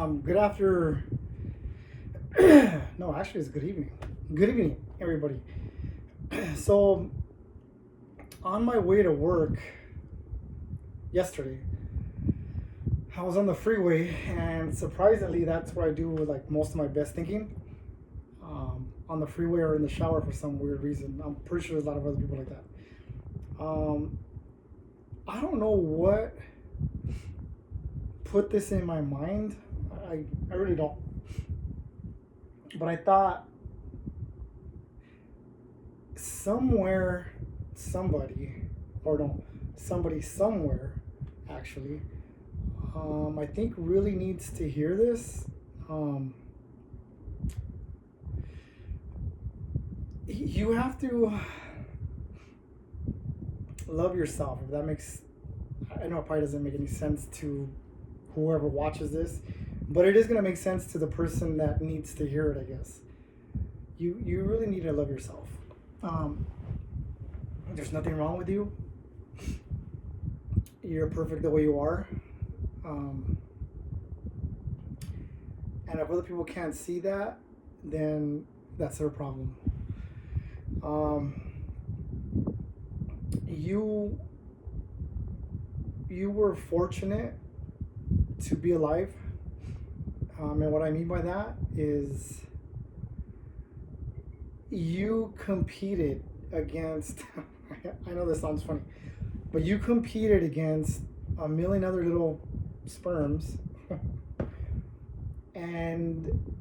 Good after. No, actually, it's good evening. Good evening, everybody. So, on my way to work yesterday, I was on the freeway, and surprisingly, that's where I do like most of my best thinking. On the freeway or in the shower for some weird reason. I'm pretty sure there's a lot of other people like that. Um, I don't know what put this in my mind. I really don't. But I thought somewhere, somebody, or no, somebody somewhere, actually, I think really needs to hear this. Um, you have to love yourself. If that makes, I know it probably doesn't make any sense to whoever watches this, but it is going to make sense to the person that needs to hear it, I guess. You really need to love yourself. Um, there's nothing wrong with you. You're perfect the way you are. Um, and if other people can't see that, then that's their problem. Um, you you were fortunate to be alive, and what I mean by that is you competed against. I know this sounds funny, but you competed against a million other little sperms, and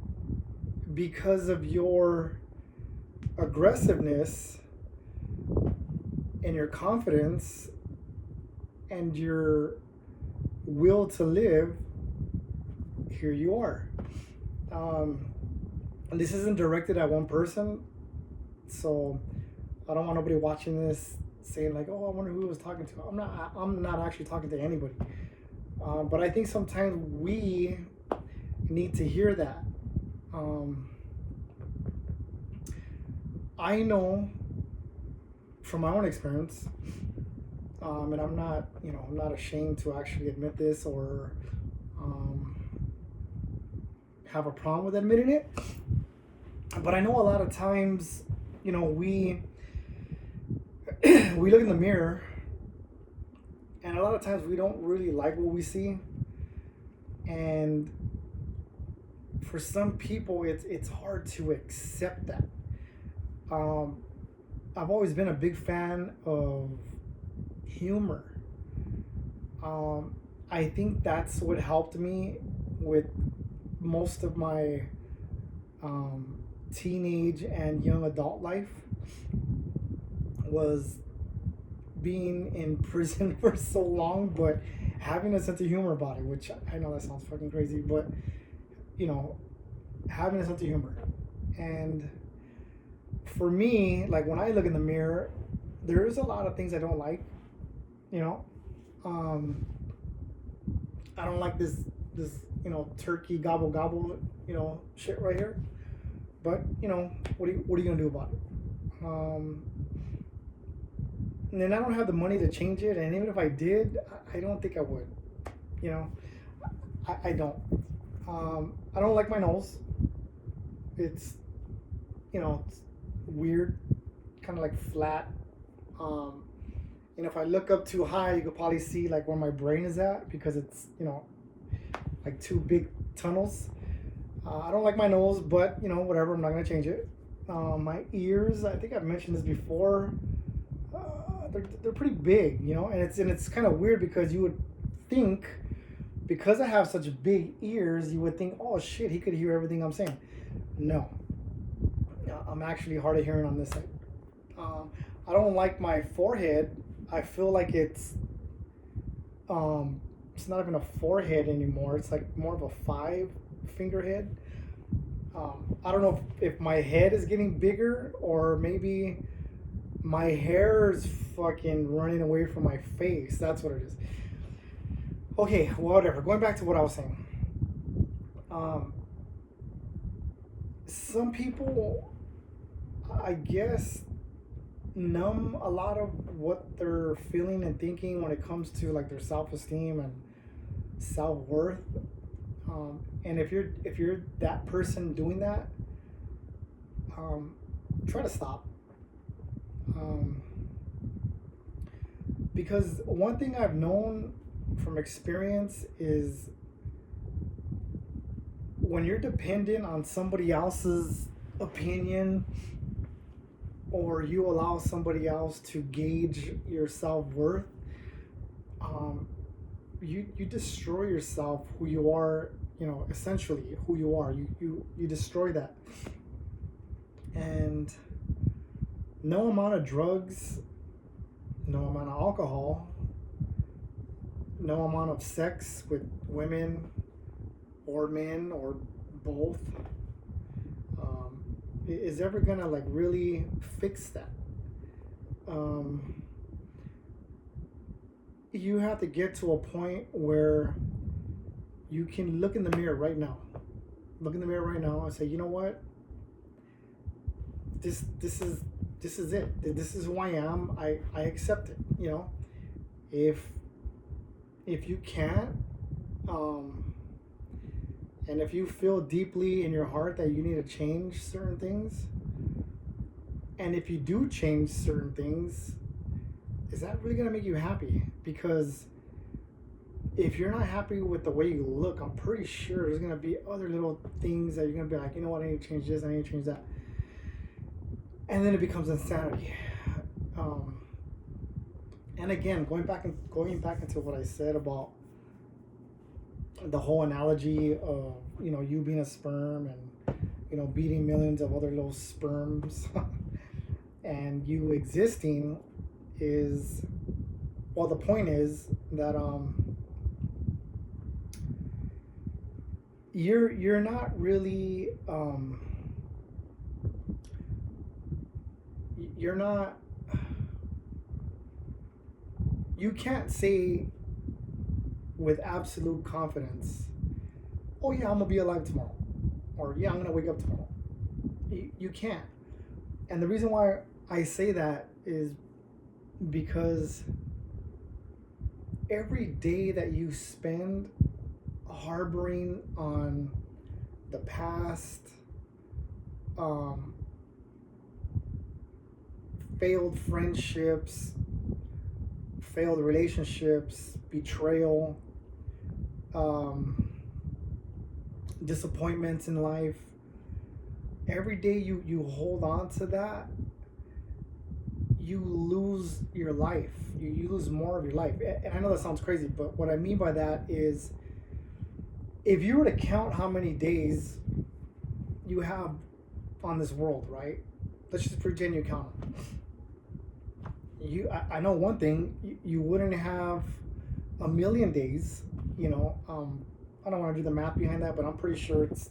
because of your aggressiveness and your confidence and your will to live, here you are. And this isn't directed at one person, so I don't want nobody watching this saying like, "Oh, I wonder who he was talking to." I'm not. I'm not actually talking to anybody. But I think sometimes we need to hear that. Um, I know from my own experience, and I'm not, I'm not ashamed to actually admit this or um, have a problem with admitting it. But I know a lot of times, we we look in the mirror, and a lot of times we don't really like what we see, and for some people, it's hard to accept that. Um, I've always been a big fan of humor. I think that's what helped me with most of my teenage and young adult life was being in prison for so long, but having a sense of humor about it, which I know that sounds fucking crazy, but having a sense of humor. And for me, like when I look in the mirror, there's a lot of things I don't like. You know, um, I don't like this turkey gobble gobble shit right here. But what are you gonna do about it? Um, and then I don't have the money to change it, and even if I did, I don't think I would. You know, I don't. I don't like my nose. It's it's weird, kind of like flat. And if I look up too high, you could probably see like where my brain is at because it's like two big tunnels. I don't like my nose, but whatever. I'm not gonna change it. My ears, I think I've mentioned this before. They're pretty big, and it's kind of weird because you would think because I have such big ears, you would think, oh shit, he could hear everything I'm saying. No, I'm actually hard of hearing on this side. I don't like my forehead. I feel like it's not even a forehead anymore. It's like more of a five finger head. I don't know if my head is getting bigger or maybe my hair is fucking running away from my face. That's what it is. Okay, whatever. Going back to what I was saying. Some people, I guess, numb a lot of what they're feeling and thinking when it comes to like their self-esteem and self-worth. And if you're that person doing that, try to stop. Um, because one thing I've known from experience is when you're dependent on somebody else's opinion, or you allow somebody else to gauge your self-worth, um, you destroy yourself, who you are, essentially who you are. You destroy that. And no amount of drugs, no amount of alcohol, no amount of sex with women or men or both, is ever gonna like really fix that. Um, you have to get to a point where you can look in the mirror right now. Look in the mirror right now and say, you know what? This is it. This is who I am. I accept it. If you can't, um, and if you feel deeply in your heart that you need to change certain things, and if you do change certain things, is that really gonna make you happy? Because if you're not happy with the way you look, I'm pretty sure there's gonna be other little things that you're gonna be like, you know what, I need to change this, I need to change that, and then it becomes insanity. Um, and again, going back into what I said about the whole analogy of you being a sperm and beating millions of other little sperms, and you existing is, well, the point is that you're not really you're not you can't say with absolute confidence, oh yeah, I'm gonna be alive tomorrow, or yeah, I'm gonna wake up tomorrow. You can't. And the reason why I say that is because every day that you spend harboring on the past, um, failed friendships, failed relationships, betrayal, disappointments in life, every day you hold on to that, you lose your life. You lose more of your life. And I know that sounds crazy, but what I mean by that is, if you were to count how many days you have on this world, right? Let's just pretend you count them. I know one thing, you wouldn't have a million days, I don't want to do the math behind that, but I'm pretty sure it's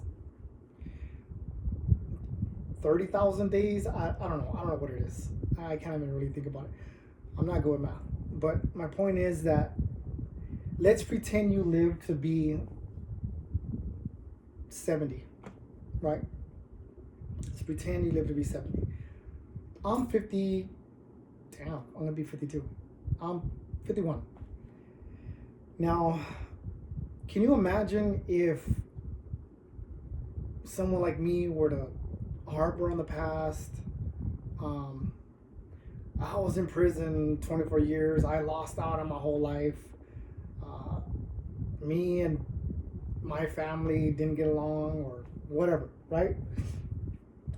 30,000 days. I don't know. I don't know what it is. I can't even really think about it. I'm not good with math. But my point is that, let's pretend you live to be 70, right? Let's pretend you live to be 70. I'm 50. Damn, I'm going to be 52. I'm 51. Now, can you imagine if someone like me were to harbor on the past? I was in prison 24 years. I lost out on my whole life. Me and my family didn't get along, or whatever, right?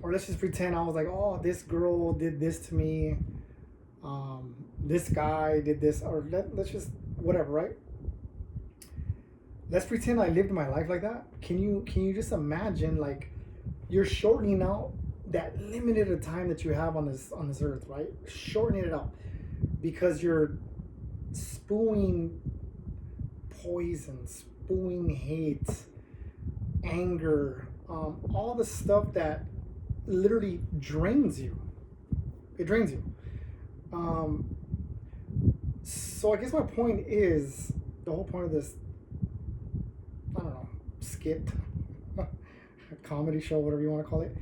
Or let's just pretend I was like, oh, this girl did this to me. This guy did this, or let's just whatever, right? Let's pretend I lived my life like that. Can you just imagine, like, you're shortening out that limited time that you have on this earth, right? Shortening it out because you're spewing poison, spewing hate, anger, all the stuff that literally drains you. It drains you. So I guess my point is, the whole point of this, I don't know, skit, comedy show, whatever you want to call it,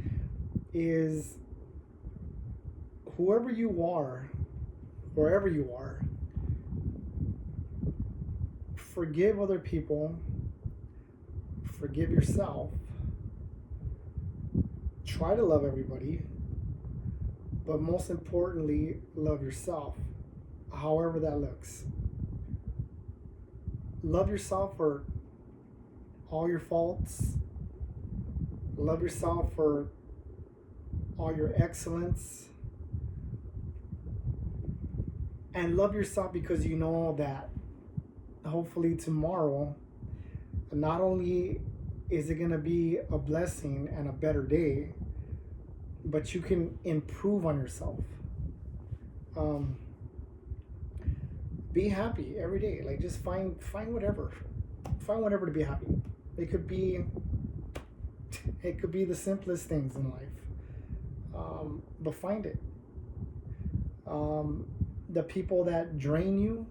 is whoever you are, wherever you are, forgive other people, forgive yourself, try to love everybody, but most importantly, love yourself, however that looks. Love yourself for all your faults. Love yourself for all your excellence. And love yourself because you know that hopefully tomorrow, not only is it going to be a blessing and a better day, but you can improve on yourself. Be happy every day. Like, just find whatever, to be happy. It could be the simplest things in life, but find it. The people that drain you,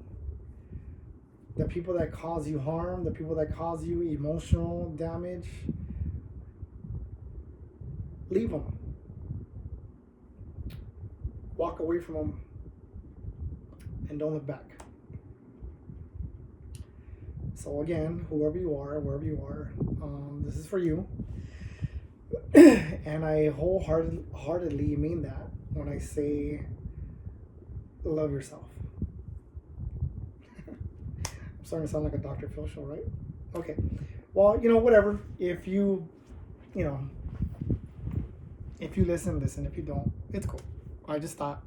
the people that cause you harm, the people that cause you emotional damage, leave them. Walk away from them and don't look back. So again, whoever you are, wherever you are, this is for you. And I wholeheartedly mean that when I say love yourself. I'm starting to sound like a Dr. Phil show, right? Okay. Well, whatever. If you listen. If you don't, it's cool. I just thought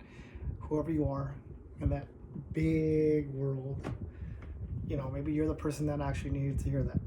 whoever you are in that big world, maybe you're the person that actually needed to hear that.